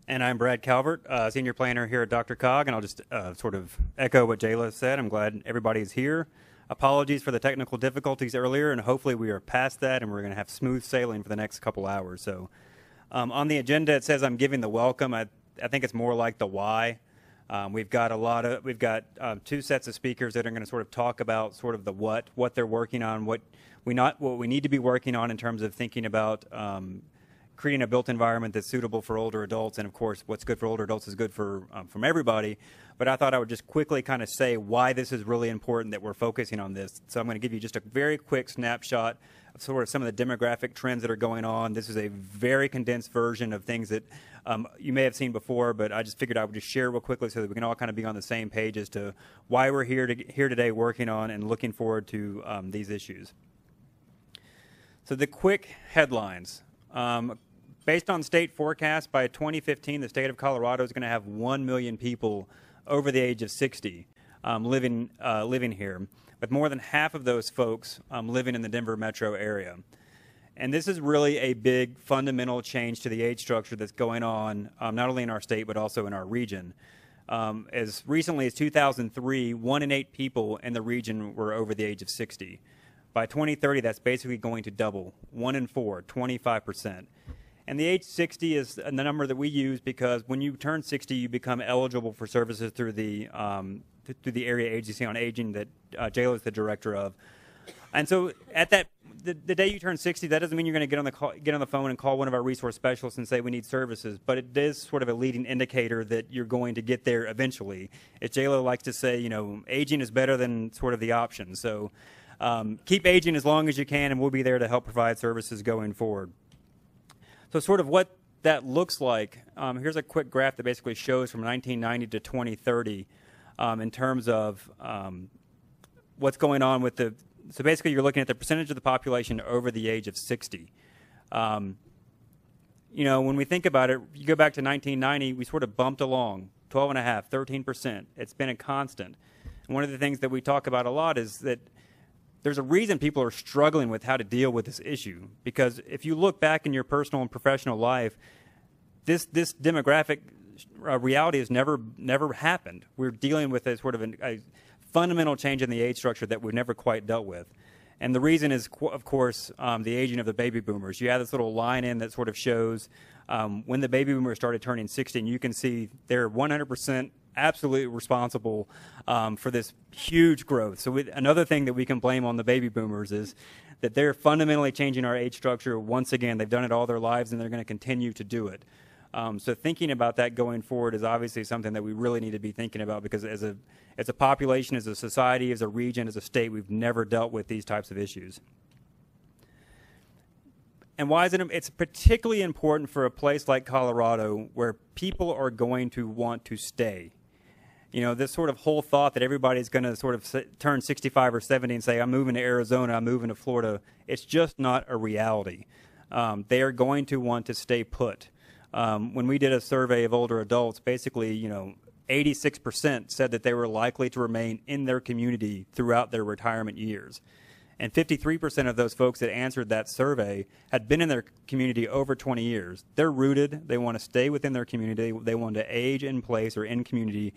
And I'm Brad Calvert, Senior Planner here at Dr. Cog, and I'll just sort of echo what Jayla said. I'm glad everybody is here. Apologies for the technical difficulties earlier, and hopefully we are past that, and we're going to have smooth sailing for the next couple hours. So on the agenda, it says I'm giving the welcome. I think it's more like the why. We've got two sets of speakers that are going to sort of talk about sort of the what they're working on, what we need to be working on in terms of thinking about creating a built environment that's suitable for older adults, and of course what's good for older adults is good for from everybody. But I thought I would just quickly kind of say why this is really important that we're focusing on this. So I'm going to give you just a very quick snapshot of sort of some of the demographic trends that are going on. This is a very condensed version of things that you may have seen before, but I just figured I would just share real quickly so that we can all kind of be on the same page as to why we're here today working on and looking forward to these issues. So the quick headlines. Based on state forecasts, by 2015, the state of Colorado is going to have 1 million people over the age of 60 living here, with more than half of those folks living in the Denver metro area. And this is really a big fundamental change to the age structure that's going on not only in our state but also in our region. As recently as 2003, 1 in 8 people in the region were over the age of 60. By 2030, that's basically going to double, 1 in 4, 25%. And the age 60 is the number that we use because when you turn 60, you become eligible for services through the Area Agency on Aging that Jayla is the director of. And so at the day you turn 60, that doesn't mean you're going to get on the phone and call one of our resource specialists and say we need services, but it is sort of a leading indicator that you're going to get there eventually. As Jayla likes to say, you know, aging is better than sort of the option. So keep aging as long as you can, and we'll be there to help provide services going forward. So sort of what that looks like, here's a quick graph that basically shows from 1990 to 2030 in terms of what's going on with so basically you're looking at the percentage of the population over the age of 60. You know, when we think about it, you go back to 1990, we sort of bumped along, 12.5%, 13%. It's been a constant. And one of the things that we talk about a lot is that there's a reason people are struggling with how to deal with this issue, because if you look back in your personal and professional life, this demographic reality has never happened. We're dealing with a sort of a fundamental change in the age structure that we've never quite dealt with. And the reason is, of course, the aging of the baby boomers. You have this little line in that sort of shows when the baby boomers started turning 60, and you can see they're 100% absolutely responsible for this huge growth. So another thing that we can blame on the baby boomers is that they're fundamentally changing our age structure. Once again, they've done it all their lives, and they're going to continue to do it. So thinking about that going forward is obviously something that we really need to be thinking about, because as a population, as a society, as a region, as a state, we've never dealt with these types of issues. And why is it? It's particularly important for a place like Colorado where people are going to want to stay. You know, this sort of whole thought that everybody's going to sort of turn 65 or 70 and say, I'm moving to Arizona, I'm moving to Florida, it's just not a reality. They are going to want to stay put. When we did a survey of older adults, basically, you know, 86% said that they were likely to remain in their community throughout their retirement years. And 53% of those folks that answered that survey had been in their community over 20 years. They're rooted. They want to stay within their community. They want to age in place or in community.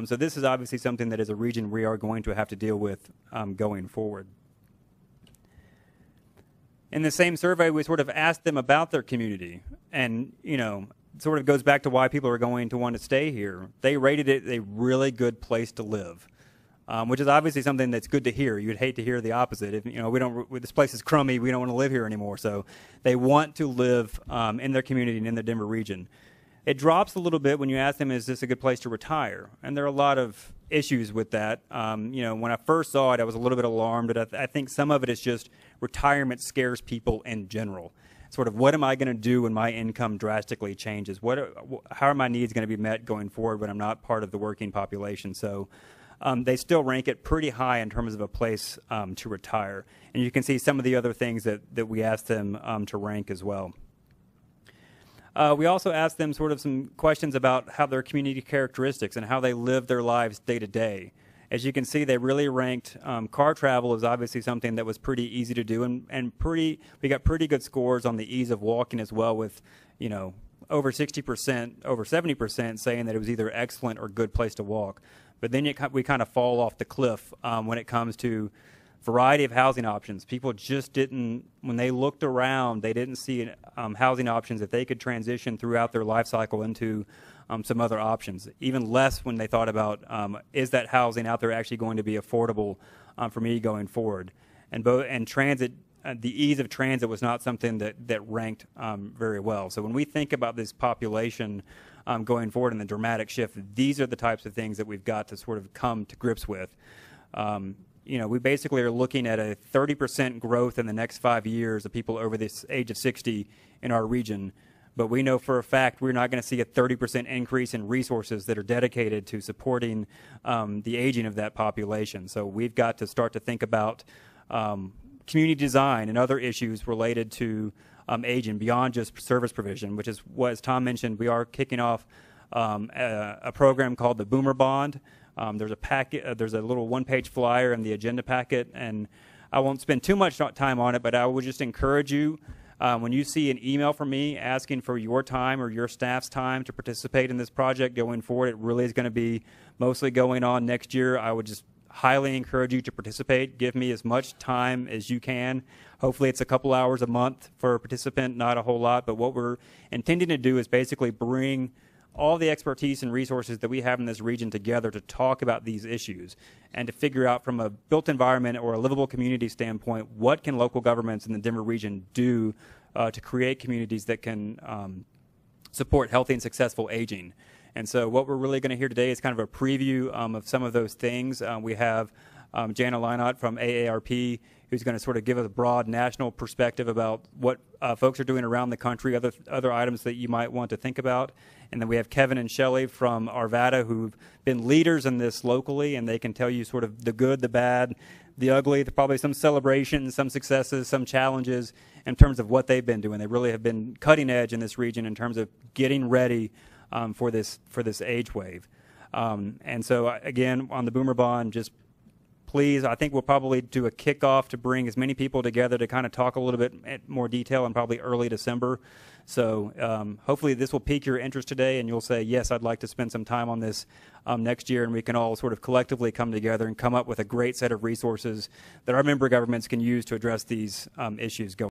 So this is obviously something that as a region we are going to have to deal with going forward. In the same survey, we sort of asked them about their community. And, you know, it sort of goes back to why people are going to want to stay here. They rated it a really good place to live. Which is obviously something that's good to hear. You'd hate to hear the opposite. If, you know, this place is crummy, we don't want to live here anymore. So they want to live in their community and in the Denver region. It drops a little bit when you ask them, is this a good place to retire? And there are a lot of issues with that. You know, when I first saw it, I was a little bit alarmed, but I think some of it is just retirement scares people in general. Sort of, what am I going to do when my income drastically changes? How are my needs going to be met going forward when I'm not part of the working population? So they still rank it pretty high in terms of a place to retire. And you can see some of the other things that we asked them to rank as well. We also asked them sort of some questions about how their community characteristics and how they live their lives day to day. As you can see, they really ranked car travel as obviously something that was pretty easy to do, and we got pretty good scores on the ease of walking as well, with, you know, over 60%, over 70% saying that it was either excellent or good place to walk. But then we kind of fall off the cliff when it comes to variety of housing options. People just didn't, when they looked around, they didn't see housing options that they could transition throughout their life cycle into some other options. Even less when they thought about, is that housing out there actually going to be affordable for me going forward? And transit, the ease of transit was not something that ranked very well. So when we think about this population going forward and the dramatic shift, these are the types of things that we've got to sort of come to grips with. You know, we basically are looking at a 30% growth in the next 5 years of people over this age of 60 in our region. But we know for a fact we're not going to see a 30% increase in resources that are dedicated to supporting the aging of that population. So we've got to start to think about community design and other issues related to aging beyond just service provision, which is what, as Tom mentioned, we are kicking off a program called the Boomer Bond. There's a packet, there's a little one-page flyer in the agenda packet, and I won't spend too much time on it, but I would just encourage you, when you see an email from me asking for your time or your staff's time to participate in this project going forward, it really is going to be mostly going on next year. I would just highly encourage you to participate. Give me as much time as you can. Hopefully it's a couple hours a month for a participant, not a whole lot, but what we're intending to do is basically bring all the expertise and resources that we have in this region together to talk about these issues and to figure out from a built environment or a livable community standpoint, what can local governments in the Denver region do to create communities that can support healthy and successful aging. And so what we're really going to hear today is kind of a preview of some of those things. We have Jana Leinott from AARP, who's going to sort of give us a broad national perspective about what folks are doing around the country, other items that you might want to think about. And then we have Kevin and Shelley from Arvada, who've been leaders in this locally, and they can tell you sort of the good, the bad, the ugly, probably some celebrations, some successes, some challenges in terms of what they've been doing. They really have been cutting edge in this region in terms of getting ready for this age wave. And so, again, on the Boomer Bond, just please, I think we'll probably do a kickoff to bring as many people together to kind of talk a little bit more detail in probably early December. So hopefully this will pique your interest today, and you'll say, yes, I'd like to spend some time on this next year, and we can all sort of collectively come together and come up with a great set of resources that our member governments can use to address these issues going